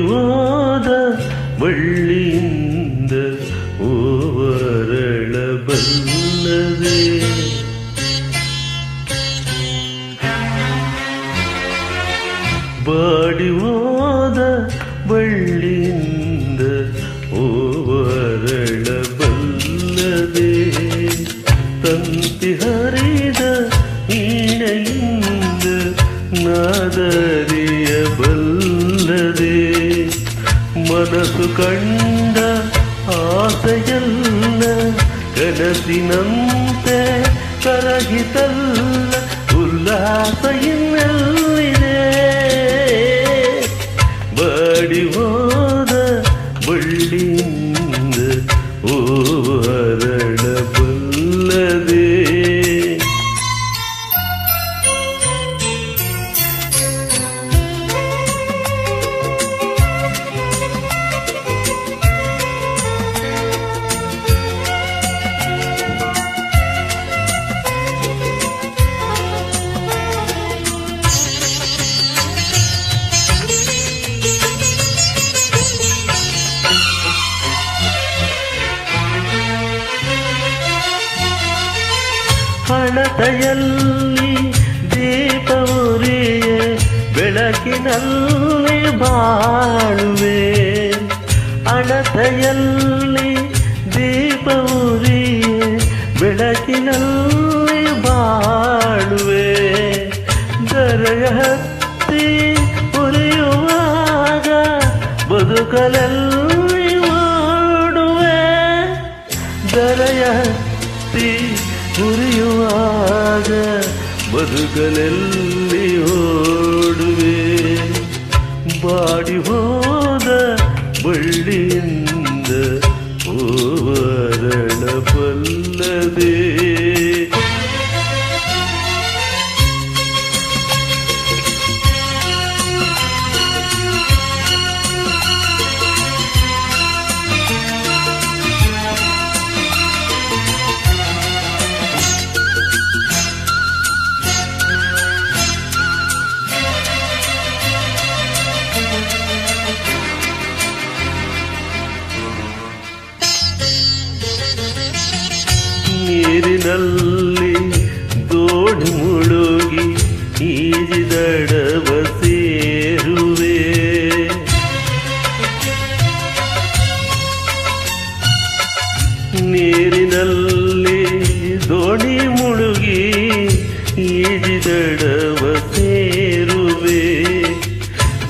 ಹೋದ ಬಳ್ಳಿಯಿಂದ ಓವರಳಬಲ್ಲದೆ ಬಾಡಿ ಹೋದ ಬಳ್ಳಿಯಿಂದ ಓವರಳಬಲ್ಲದೆ ತಂತಿ ಹರಿದ ವೀಣೆಯಿಂದ ನಾದರಿಯಬಲ್ಲದೆ ಮನಸ್ಸು ಕಂಡ ಆಸೆಯಲ್ಲ ಕನಸಿನಂತೆ ಕರಗಿತಲ್ಲ ಉಲ್ಲಾಸ ಇನ್ನೆಲ್ಲಿದೆ ಬಾಡಿ ಹೋದ ಬಳ್ಳಿಯಿಂದ ಓವರಳಬಲ್ಲದೆ ಹಣತೆಯಲ್ಲಿ ದೀಪ ಉರಿಯೆ ಬೆಳಕಿನಲ್ಲಿ ಬಾಳುವೆ ಹಣತೆಯಲ್ಲಿ ದೀಪ ಉರಿಯೆ ಬೆಳಕಿನಲ್ಲಿ ಬಾಳುವೆ ದರೆಯ ಹತ್ತಿ ಉರಿಯುವಾಗ ಬದುಕಲಲ್ಲಿ ಓಡುವೆ ದರೆಯ ಹತ್ತಿ ಉರಿಯುವಾಗ ಬದುಕಲೆಲ್ಲಿ ಓಡುವೆ ಬಾಡಿ ಹೋದ ಬಳ್ಳಿಯಿಂದ ಓವರಳಬಲ್ಲದೆ ನೀರಿನಲ್ಲಿ ದೋಣಿ ಮುಳುಗಿ ಈಜಿದಡವ ಸೇರುವೆ ನೀರಿನಲ್ಲಿ ದೋಣಿ ಮುಳುಗಿ ಈಜಿದಡವ ಸೇರುವೆ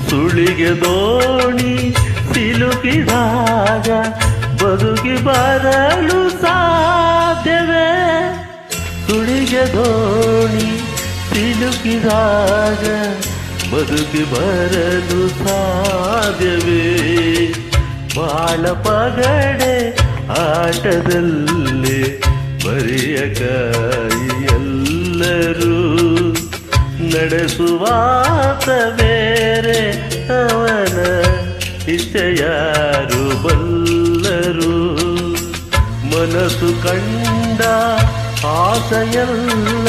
ಸುಳಿಗೆ ದೋಣಿ ಸಿಲುಕಿದಾಗ ಬದುಕಿ ಬರಲು ಸಾಧ್ಯವೇ ಸುಳಿಗೆ ದೋಣಿ ಸಿಲುಕಿದಾಗ ಬದುಕಿ ಬರಲು ಸಾಧ್ಯವೇ ಬಾಳ ಪಗಡೆ ಆಟದಲ್ಲಿ ಬರಿಯ ಕಾಯಿಯೆಲ್ಲರೂ ನಡೆಸುವಾತ ಬೇರೆ ಅವನ ಇಚ್ಛೆಯಾರು ಬಲ್ಲರು ಮನಸ್ಸು ಕಂಡ ಆಸೆಯಲ್ಲ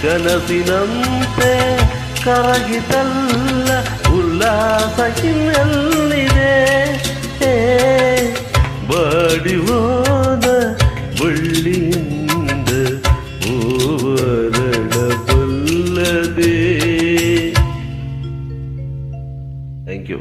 ಕನಸಿನಂತೆ ಕರಗಿತಲ್ಲ ಉಲ್ಲಾಸ ಇನ್ನೆಲ್ಲಿದೆ ಬಾಡಿ ಹೋದ ಬಳ್ಳಿಯಿಂದ ಓವರಳಬಲ್ಲದೆ. Thank you.